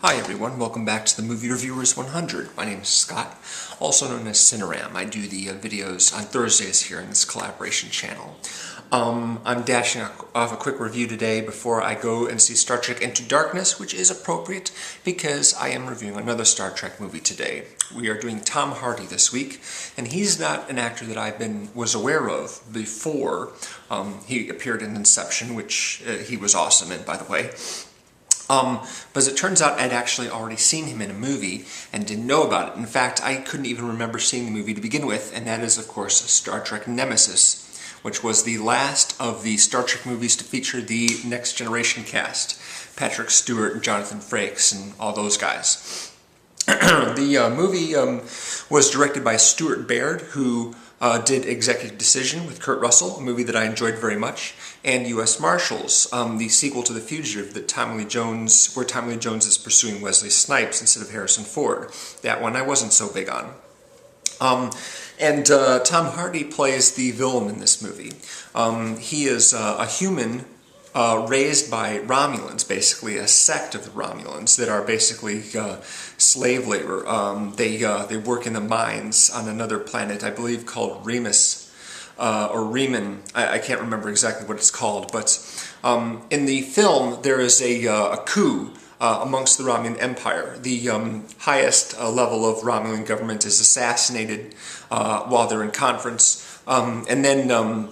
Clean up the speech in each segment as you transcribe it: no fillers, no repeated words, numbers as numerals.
Hi everyone, welcome back to the Movie Reviewers 100. My name is Scott, also known as Cineram. I do the videos on Thursdays here in this collaboration channel. I'm dashing off a quick review today before I go and see Star Trek Into Darkness, which is appropriate because I am reviewing another Star Trek movie today. We are doing Tom Hardy this week, and he's not an actor that I was aware of before. He appeared in Inception, which he was awesome in, by the way. But as it turns out, I'd actually already seen him in a movie and didn't know about it. In fact, I couldn't even remember seeing the movie to begin with, and that is, of course, Star Trek Nemesis, which was the last of the Star Trek movies to feature the Next Generation cast. Patrick Stewart and Jonathon Frakes and all those guys. The movie was directed by Stuart Baird, who did Executive Decision with Kurt Russell, a movie that I enjoyed very much, and U.S. Marshals, the sequel to The Fugitive where Tommy Lee Jones is pursuing Wesley Snipes instead of Harrison Ford. That one I wasn't so big on. Tom Hardy plays the villain in this movie. He is a human raised by Romulans, basically a sect of the Romulans that are basically slave labor. They work in the mines on another planet, I believe called Remus, or Riemann. I can't remember exactly what it's called, but in the film there is a coup amongst the Romulan Empire. The highest level of Romulan government is assassinated while they're in conference, and then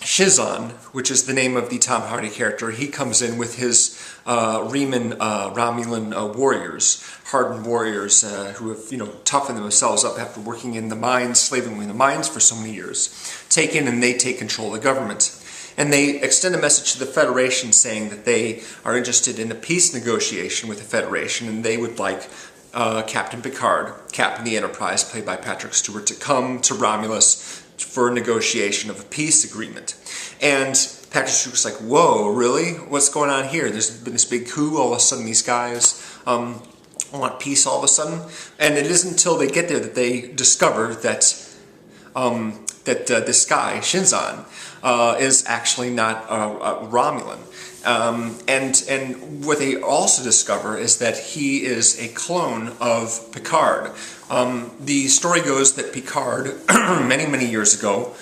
Shinzon, which is the name of the Tom Hardy character, he comes in with his Riemann Romulan warriors, hardened warriors who have toughened themselves up after working in the mines, slaving in the mines for so many years, take in and they take control of the government. And they extend a message to the Federation saying that they are interested in a peace negotiation with the Federation, and they would like Captain Picard, Captain of the Enterprise, played by Patrick Stewart, to come to Romulus for a negotiation of a peace agreement. And Patrick Stewart's like, whoa, really? What's going on here? There's been this big coup, all of a sudden these guys want peace all of a sudden. And it isn't until they get there that they discover that this guy, Shinzon, is actually not a Romulan. And what they also discover is that he is a clone of Picard. The story goes that Picard, many years ago,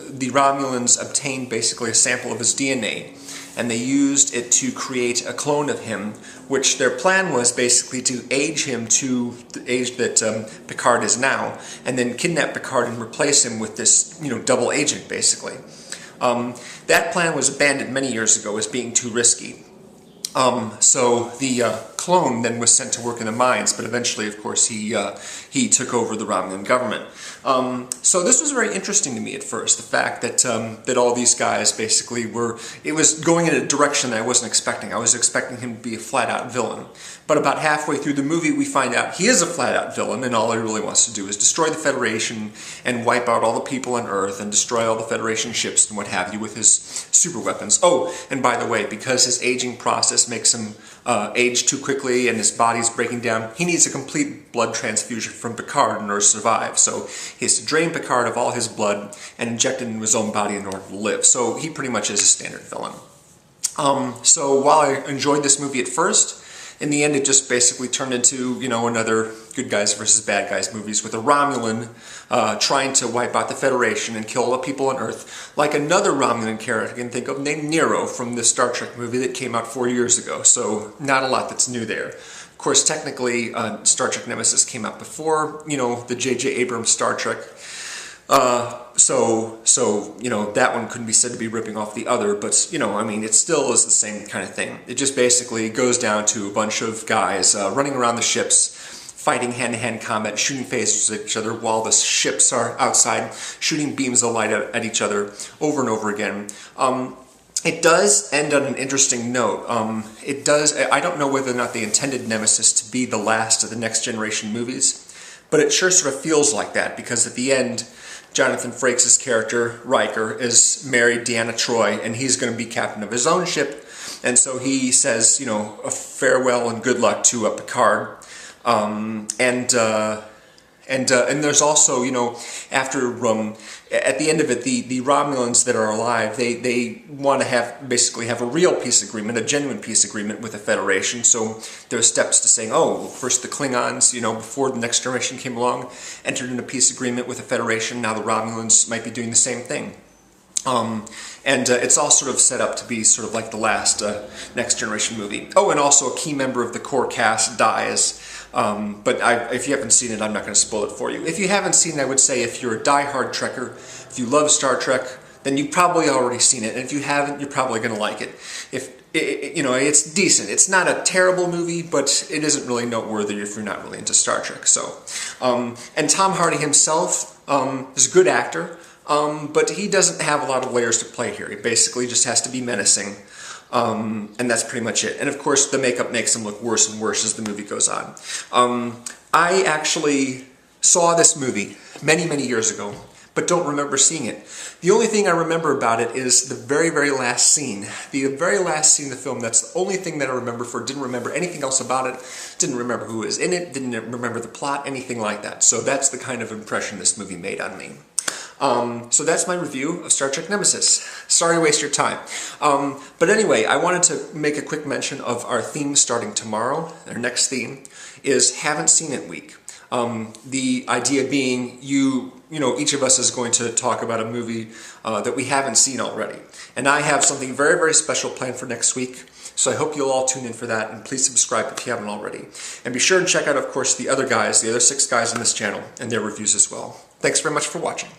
the Romulans obtained basically a sample of his DNA, and they used it to create a clone of him, which their plan was basically to age him to the age that Picard is now, and then kidnap Picard and replace him with this, double agent, basically. That plan was abandoned many years ago as being too risky. So the clone then was sent to work in the mines, but eventually, of course, he took over the Romulan government. So this was very interesting to me at first, the fact that that all these guys basically it was going in a direction that I wasn't expecting. I was expecting him to be a flat-out villain. But about halfway through the movie, we find out he is a flat-out villain, and all he really wants to do is destroy the Federation and wipe out all the people on Earth and destroy all the Federation ships and what have you with his super weapons. Oh, and by the way, because his aging process makes him age too quickly and his body's breaking down, he needs a complete blood transfusion from Picard in order to survive. So he has to drain Picard of all his blood and inject it into his own body in order to live. So he pretty much is a standard villain. So while I enjoyed this movie at first, in the end it just basically turned into, another good guys versus bad guys movies with a Romulan trying to wipe out the Federation and kill all the people on Earth, like another Romulan character I can think of named Nero from the Star Trek movie that came out 4 years ago, so not a lot that's new there. Of course, technically, Star Trek Nemesis came out before, the J.J. Abrams Star Trek, so that one couldn't be said to be ripping off the other, but, it still is the same kind of thing. It just basically goes down to a bunch of guys running around the ships, fighting hand-to-hand combat, shooting phasers at each other while the ships are outside, shooting beams of light at each other over and over again. It does end on an interesting note. I don't know whether or not they intended Nemesis to be the last of the Next Generation movies, but it sure sort of feels like that, because at the end, Jonathon Frakes' character, Riker, is married Deanna Troi, and he's going to be captain of his own ship, and so he says, a farewell and good luck to Picard, And there's also, you know, after at the end of it, the Romulans that are alive, they want to basically have a real peace agreement, a genuine peace agreement with the Federation. So there's steps to saying, oh, first the Klingons, you know, before the Next Generation came along, entered into peace agreement with the Federation. Now the Romulans might be doing the same thing. It's all sort of set up to be sort of like the last Next Generation movie. Oh, and also a key member of the core cast dies. But if you haven't seen it, I'm not going to spoil it for you. If you haven't seen it, I would say if you're a die-hard Trekker, if you love Star Trek, then you've probably already seen it. And if you haven't, you're probably going to like it. You know, it's decent. It's not a terrible movie, but it isn't really noteworthy if you're not really into Star Trek. So, and Tom Hardy himself is a good actor. But he doesn't have a lot of layers to play here. He basically just has to be menacing, and that's pretty much it. And of course, the makeup makes him look worse and worse as the movie goes on. I actually saw this movie many, many years ago, but don't remember seeing it. The only thing I remember about it is the very, very last scene. The very last scene of the film, that's the only thing that I remember didn't remember anything else about it, didn't remember who was in it, didn't remember the plot, anything like that. So that's the kind of impression this movie made on me. So that's my review of Star Trek Nemesis. Sorry to waste your time. But anyway, I wanted to make a quick mention of our theme starting tomorrow. Our next theme is Haven't Seen It Week. The idea being you know, each of us is going to talk about a movie that we haven't seen already. And I have something very, very special planned for next week. So I hope you'll all tune in for that, and please subscribe if you haven't already. And be sure and check out, of course, the other 6 guys in this channel, and their reviews as well. Thanks very much for watching.